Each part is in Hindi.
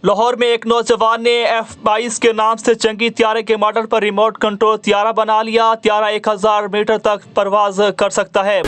लाहौर में एक नौजवान ने F-22 के नाम से जंगी त्यारे के मॉडल पर रिमोट कंट्रोल त्यारा बना लिया। त्यारा 1000 मीटर तक परवाज कर सकता है।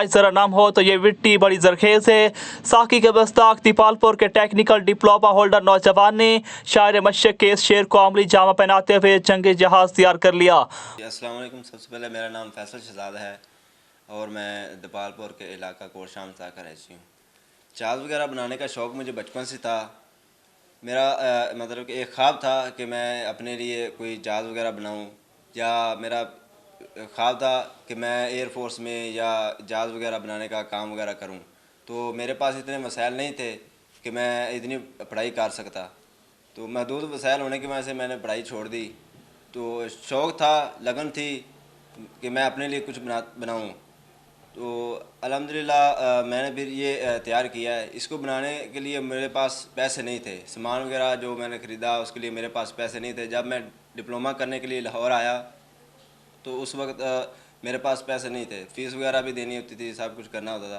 जरा नाम हो तो ये विट्टी बड़ी जरखेज है। साकी के बस्ताक तिपालपुर के टेक्निकल डिप्लोमा होल्डर नौजवान ने शायर मशक के इस शेर को अमली जामा पहनाते हुए जंगी जहाज तैयार कर लिया। अस्सलाम वालेकुम। सबसे पहले मेरा नाम फैसल शहजादा है और मैं तिपालपुर के इलाका कोट शाम साकर रहती हूँ। जहाज़ वगैरह बनाने का शौक़ मुझे बचपन से था। मेरा मतलब कि एक ख्वाब था कि मैं अपने लिए कोई जहाज़ वगैरह बनाऊँ, या मेरा ख्वाब था कि मैं एयर फोर्स में या जहाज़ वगैरह बनाने का काम वगैरह करूं। तो मेरे पास इतने वसाइल नहीं थे कि मैं इतनी पढ़ाई कर सकता। तो महदूद वसाइल होने की वजह से मैंने पढ़ाई छोड़ दी। तो शौक़ था, लगन थी कि मैं अपने लिए कुछ बनाऊं। तो अल्हम्दुलिल्लाह मैंने फिर ये तैयार किया है। इसको बनाने के लिए मेरे पास पैसे नहीं थे, सामान वगैरह जो मैंने ख़रीदा उसके लिए मेरे पास पैसे नहीं थे। जब मैं डिप्लोमा करने के लिए लाहौर आया तो उस वक्त मेरे पास पैसे नहीं थे, फ़ीस वगैरह भी देनी होती थी, सब कुछ करना होता था।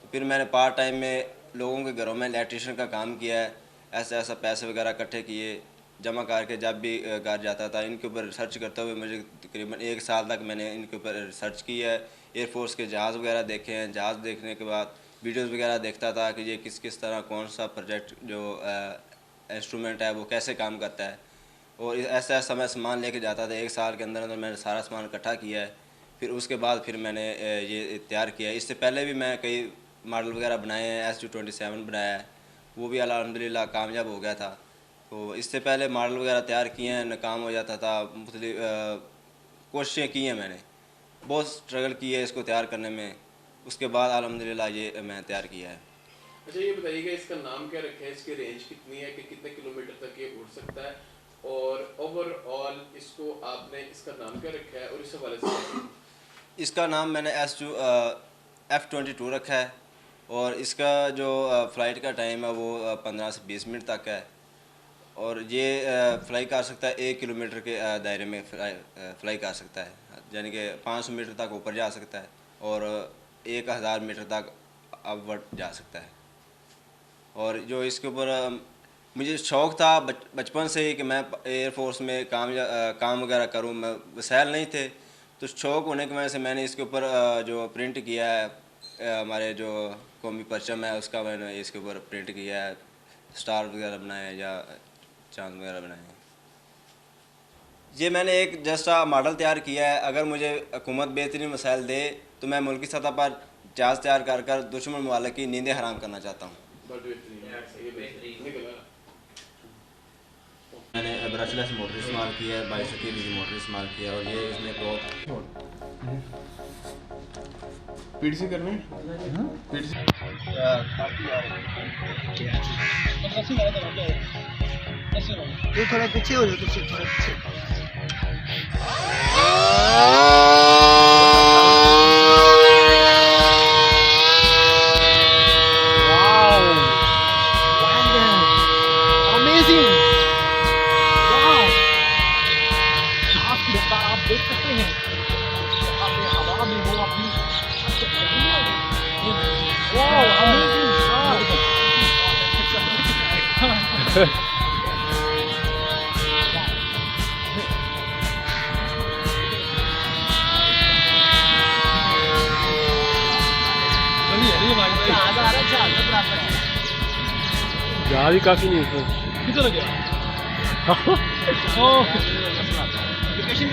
तो फिर मैंने पार्ट टाइम में लोगों के घरों में इलेक्ट्रीशियन का काम किया है। ऐसा पैसे वगैरह इकट्ठे किए, जमा करके जब भी घर जाता था इनके ऊपर रिसर्च करते हुए मुझे तकरीबन 1 साल तक मैंने इनके ऊपर रिसर्च की है। एयरफोर्स के जहाज़ वगैरह देखे हैं। जहाज़ देखने के बाद वीडियोज़ वगैरह देखता था कि ये किस तरह कौन सा प्रोजेक्ट जो इंस्ट्रूमेंट है वो कैसे काम करता है, और ऐसा मैं सामान लेके जाता था। 1 साल के अंदर अंदर मैंने सारा सामान इकट्ठा किया है। फिर उसके बाद फिर मैंने ये तैयार किया है। इससे पहले भी मैं कई मॉडल वगैरह बनाए हैं। SU-27 बनाया है, वो भी अल्हम्दुलिल्लाह कामयाब हो गया था। तो इससे पहले मॉडल वगैरह तैयार किए हैं, नाकाम हो जाता था। मुख्तलिफ कोशिशें की हैं मैंने, बहुत स्ट्रगल की है इसको तैयार करने में। उसके बाद अल्हम्दुलिल्लाह ये मैं तैयार किया है। अच्छा, ये बताइएगा इसका नाम क्या रखा है, इसकी रेंज कितनी है कि कितने किलोमीटर तक ये उड़ सकता है, और ओवरऑल इसको आपने इसका नाम क्या रखा है और इस हवाले से? इसका नाम मैंने F-22 रखा है, और इसका जो फ़्लाइट का टाइम है वो 15 से 20 मिनट तक है। और ये फ़्लाई कर सकता है 1 किलोमीटर के दायरे में फ़्लाई कर सकता है, यानी कि 500 मीटर तक ऊपर जा सकता है और 1000 मीटर तक अपवर्ड जा सकता है। और जो इसके ऊपर मुझे शौक़ था बचपन से ही कि मैं एयर फोर्स में काम वगैरह करूं। मैं वसाइल नहीं थे, तो शौक़ होने की वजह से मैंने इसके ऊपर जो प्रिंट किया है, हमारे जो कौमी परचम है उसका मैंने इसके ऊपर प्रिंट किया है। स्टार वगैरह बनाए या चांद वगैरह बनाए हैं। ये मैंने एक जस्ट मॉडल तैयार किया है। अगर मुझे हुकूमत बेहतरीन वसाइल दे तो मैं मुल्की सतह पर जहाज़ तैयार कर दुश्मन ममालिक की नींदें हराम करना चाहता हूँ। मैंने ब्रशलेस मोटर इस्तेमाल की है, 22 kg मोटर इस्तेमाल किया, और ये इसमें पीडीसी करने ये थोड़ा पीछे हो जाओ, थोड़ा पीछे। आप देख सकते हैं हवा में वो अपनी जहाज ही काफी नहीं है। किधर गया? लोकेशन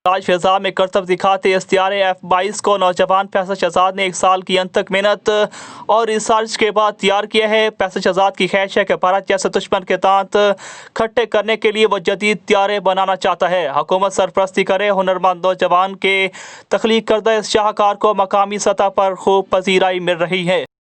आज फिजा में करतब दिखाते इस त्यारे F-22 को नौजवान फैसल शहजाद ने 1 साल की अनथक मेहनत और रिसर्च के बाद तैयार किया है। फैसल शहजाद की ख्वाहिश है कि भारत जैसे दुश्मन के दांत खट्टे करने के लिए वो जदीद त्यारे बनाना चाहता है। हुकूमत सरपरस्ती करे। हुनरमंद नौजवान के तख्लीक करदा इस शाहकार को मकामी सतह पर खूब पजीराई मिल रही है।